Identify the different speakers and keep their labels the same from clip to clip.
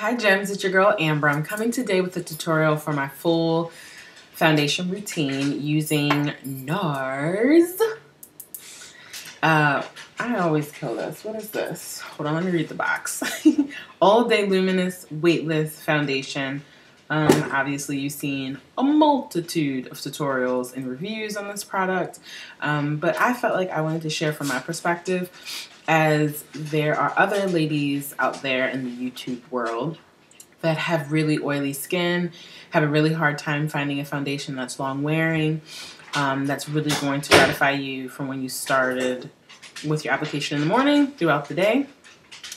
Speaker 1: Hi Gems, it's your girl Amber. I'm coming today with a tutorial for my full foundation routine using NARS. I always kill this. What is this? Hold on, let me read the box. All Day Luminous Weightless Foundation. Obviously you've seen a multitude of tutorials and reviews on this product, but I felt like I wanted to share from my perspective, as there are other ladies out there in the YouTube world that have really oily skin, have a really hard time finding a foundation that's long wearing, that's really going to gratify you from when you started with your application in the morning throughout the day.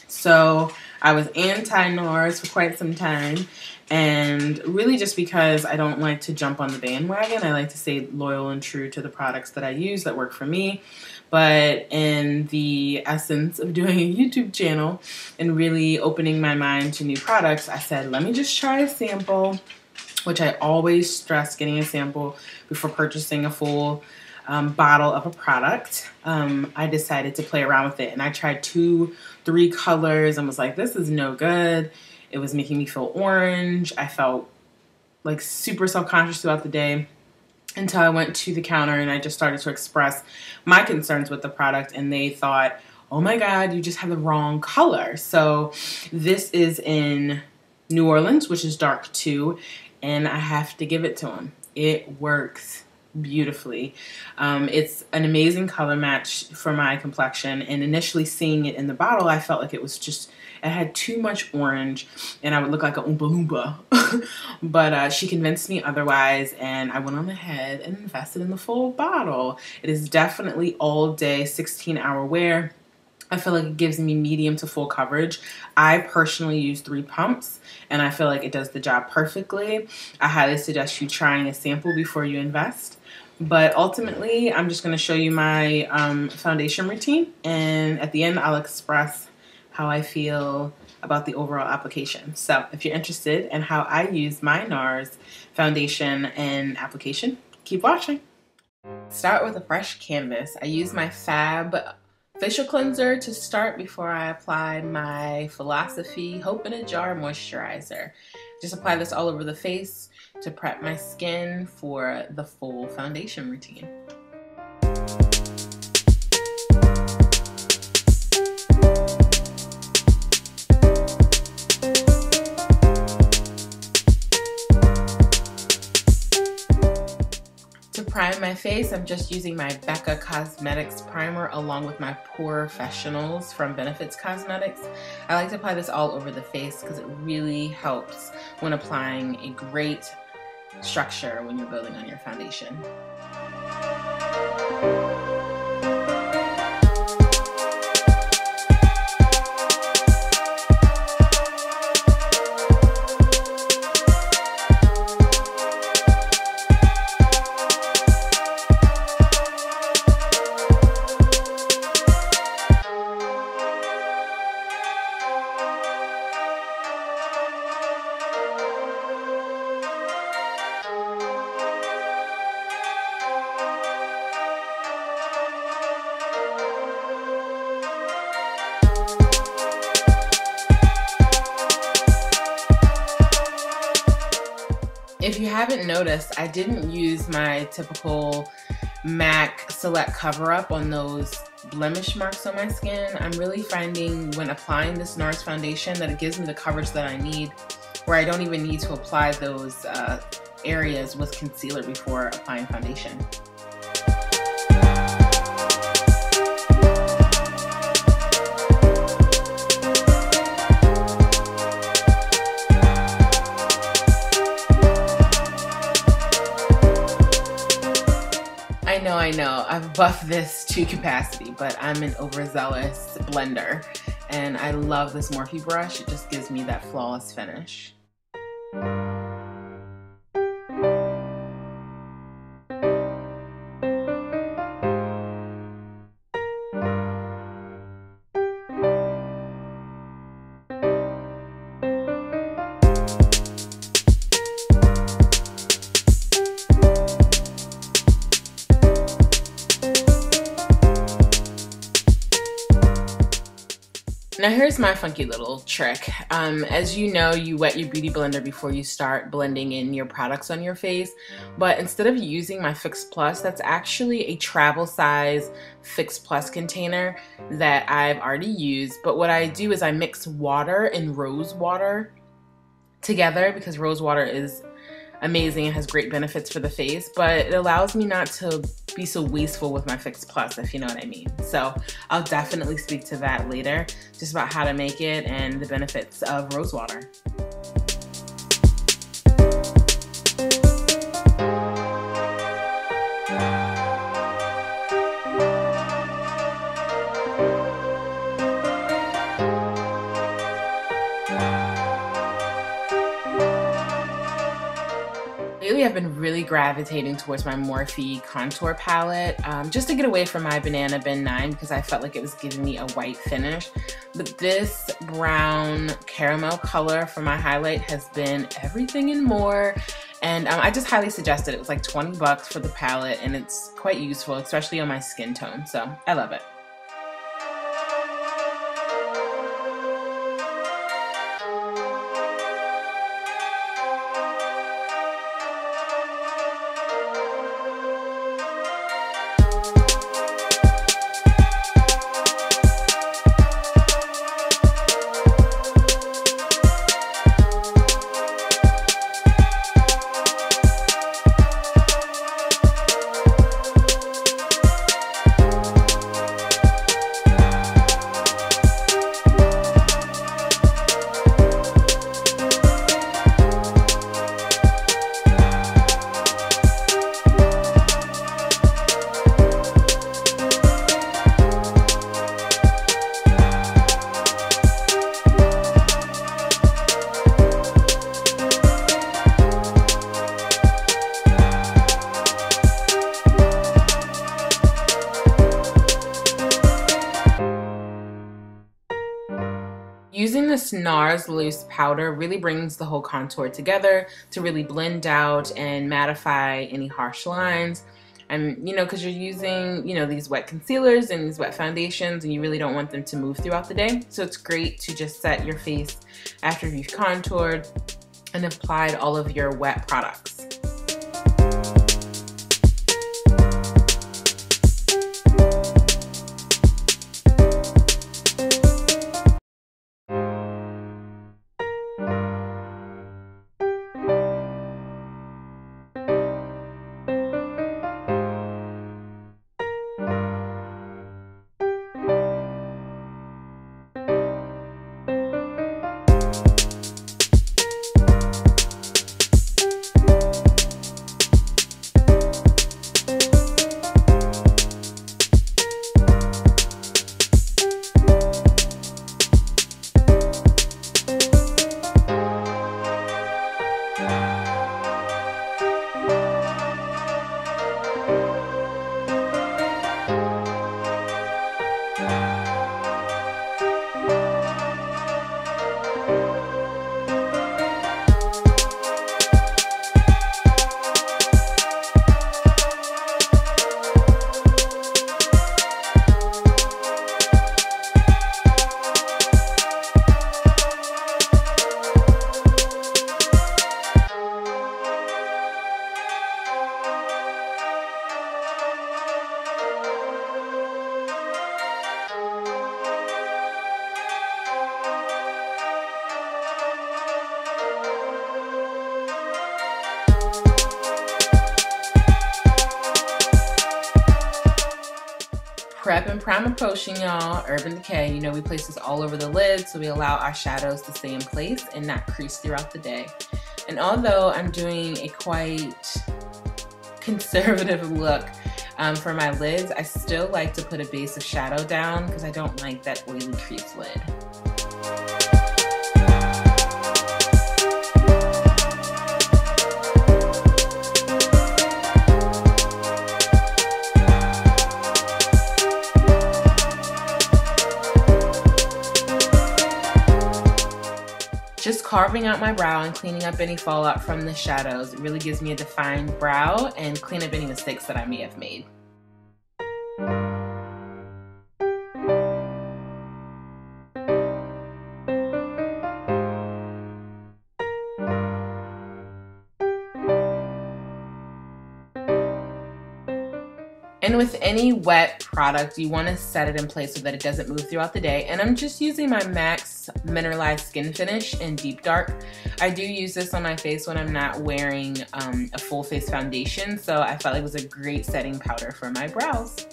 Speaker 1: So I was anti-NARS for quite some time, and really just because I don't like to jump on the bandwagon. I like to stay loyal and true to the products that I use that work for me. But in the essence of doing a YouTube channel and really opening my mind to new products, I said, let me just try a sample, which I always stress getting a sample before purchasing a full bottle of a product. I decided to play around with it, and I tried 2-3 colors and was like, this is no good. It was making me feel orange. I felt like super self-conscious throughout the day, until I went to the counter and I just started to express my concerns with the product, and they thought, oh my God, you just have the wrong color. So this is in New Orleans, which is dark too, and I have to give it to them. It works beautifully. It's an amazing color match for my complexion, and initially seeing it in the bottle, I felt like it was just, it had too much orange and I would look like a Oompa Loompa. But she convinced me otherwise, and I went on ahead and invested in the full bottle. It is definitely all day 16-hour wear. I feel like it gives me medium to full coverage. I personally use 3 pumps, and I feel like it does the job perfectly. I highly suggest you trying a sample before you invest. But ultimately, I'm just going to show you my foundation routine, and at the end, I'll express how I feel about the overall application. So if you're interested in how I use my NARS foundation and application, keep watching. Start with a fresh canvas. I use my Fab facial cleanser to start before I apply my Philosophy Hope in a Jar moisturizer. Just apply this all over the face to prep my skin for the full foundation routine. To prime my face, I'm just using my Becca Cosmetics primer along with my Porefessionals from Benefits Cosmetics. I like to apply this all over the face because it really helps when applying a great structure when you're building on your foundation. If you haven't noticed, I didn't use my typical MAC Select cover-up on those blemish marks on my skin. I'm really finding when applying this NARS foundation that it gives me the coverage that I need, where I don't even need to apply those areas with concealer before applying foundation. I know, I've buffed this to capacity, but I'm an overzealous blender, and I love this Morphe brush. It just gives me that flawless finish. Now here's my funky little trick. As you know, you wet your beauty blender before you start blending in your products on your face, but instead of using my Fix Plus, that's actually a travel size Fix Plus container that I've already used. But what I do is I mix water and rose water together, because rose water is amazing and has great benefits for the face, but it allows me not to be so wasteful with my Fix Plus, if you know what I mean. So I'll definitely speak to that later, just about how to make it and the benefits of rose water. Lately, I've been really gravitating towards my Morphe contour palette, just to get away from my Banana Bin 9, because I felt like it was giving me a white finish. But this brown caramel color for my highlight has been everything and more. And I just highly suggest it. It was like 20 bucks for the palette, and it's quite useful, especially on my skin tone. So I love it. Using this NARS loose powder really brings the whole contour together to really blend out and mattify any harsh lines. And you know, because you're using, you know, these wet concealers and these wet foundations, and you really don't want them to move throughout the day. So it's great to just set your face after you've contoured and applied all of your wet products. Prep and prime approaching, y'all. Urban Decay, you know we place this all over the lid so we allow our shadows to stay in place and not crease throughout the day. And although I'm doing a quite conservative look for my lids, I still like to put a base of shadow down because I don't like that oily crease lid. Just carving out my brow and cleaning up any fallout from the shadows. It really gives me a defined brow and clean up any mistakes that I may have made. And with any wet product, you want to set it in place so that it doesn't move throughout the day. And I'm just using my MAC's Mineralized Skin Finish in Deep Dark. I do use this on my face when I'm not wearing a full face foundation, so I felt like it was a great setting powder for my brows.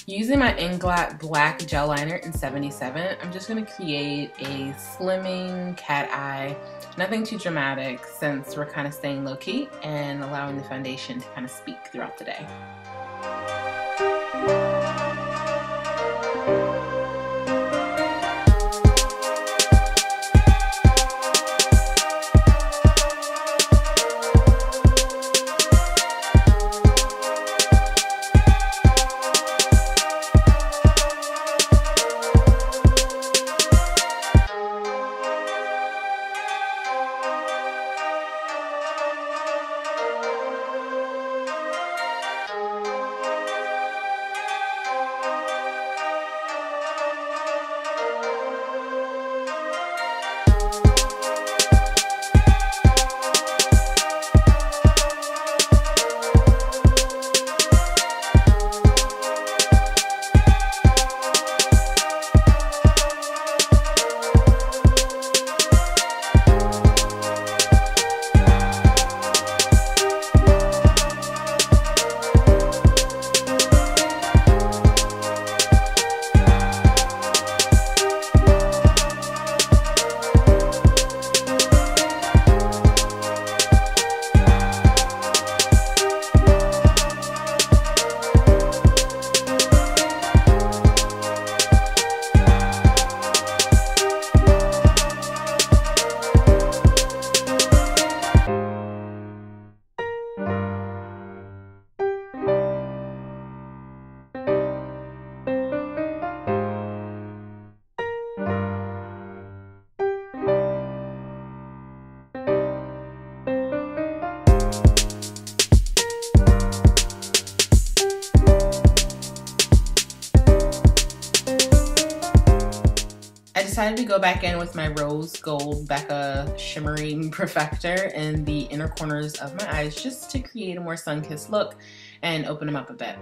Speaker 1: Using my Inglot Black Gel Liner in 77, I'm just going to create a slimming cat eye. Nothing too dramatic since we're kind of staying low-key and allowing the foundation to kind of speak throughout the day. I decided to go back in with my Rose Gold Becca Shimmering Perfector in the inner corners of my eyes just to create a more sun-kissed look and open them up a bit.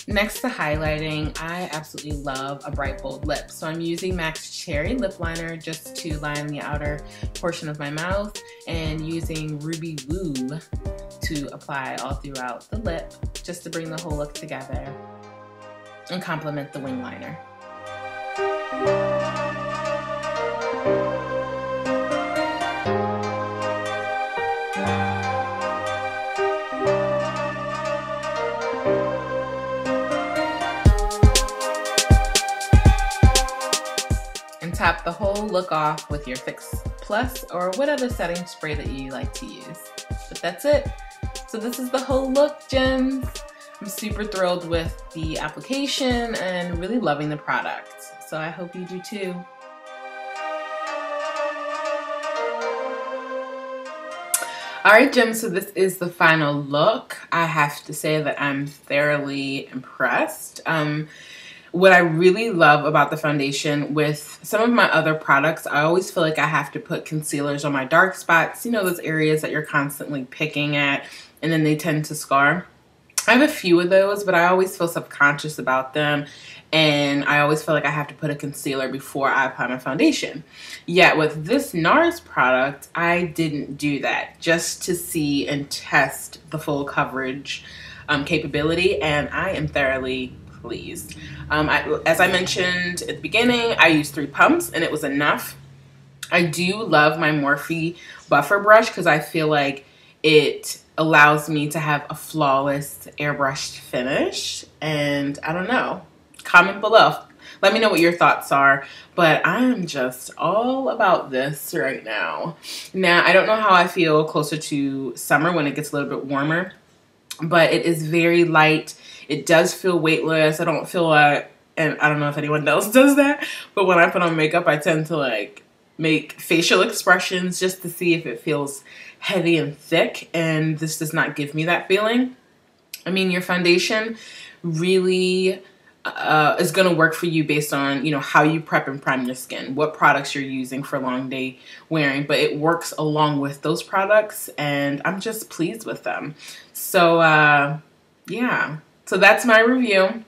Speaker 1: Next to highlighting, I absolutely love a bright bold lip. So I'm using MAC's Cherry Lip Liner just to line the outer portion of my mouth and using Ruby Woo to apply all throughout the lip just to bring the whole look together and complement the wing liner. Top the whole look off with your Fix Plus or whatever setting spray that you like to use. But that's it. So this is the whole look, gems. I'm super thrilled with the application and really loving the product. So I hope you do too. Alright, gems, so this is the final look. I have to say that I'm thoroughly impressed. What I really love about the foundation with some of my other products, I always feel like I have to put concealers on my dark spots, you know, those areas that you're constantly picking at and then they tend to scar. I have a few of those, but I always feel subconscious about them and I always feel like I have to put a concealer before I apply my foundation. Yet with this NARS product, I didn't do that just to see and test the full coverage capability, and I am thoroughly pleased. As I mentioned at the beginning, I used 3 pumps and it was enough. I do love my Morphe buffer brush because I feel like it allows me to have a flawless airbrushed finish. And I don't know, comment below. Let me know what your thoughts are, but I'm just all about this right now. Now, I don't know how I feel closer to summer when it gets a little bit warmer, but it is very light. It does feel weightless. I don't feel like, and I don't know if anyone else does that, but when I put on makeup, I tend to like make facial expressions just to see if it feels heavy and thick, and this does not give me that feeling. I mean, your foundation really is going to work for you based on, you know, how you prep and prime your skin, what products you're using for long day wearing, but it works along with those products, and I'm just pleased with them. So yeah, so that's my review.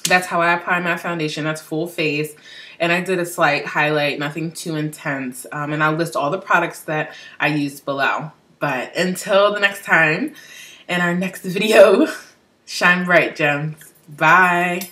Speaker 1: That's how I apply my foundation. That's full face, and I did a slight highlight, nothing too intense, and I'll list all the products that I used below. But until the next time, in our next video, shine bright, gems. Bye.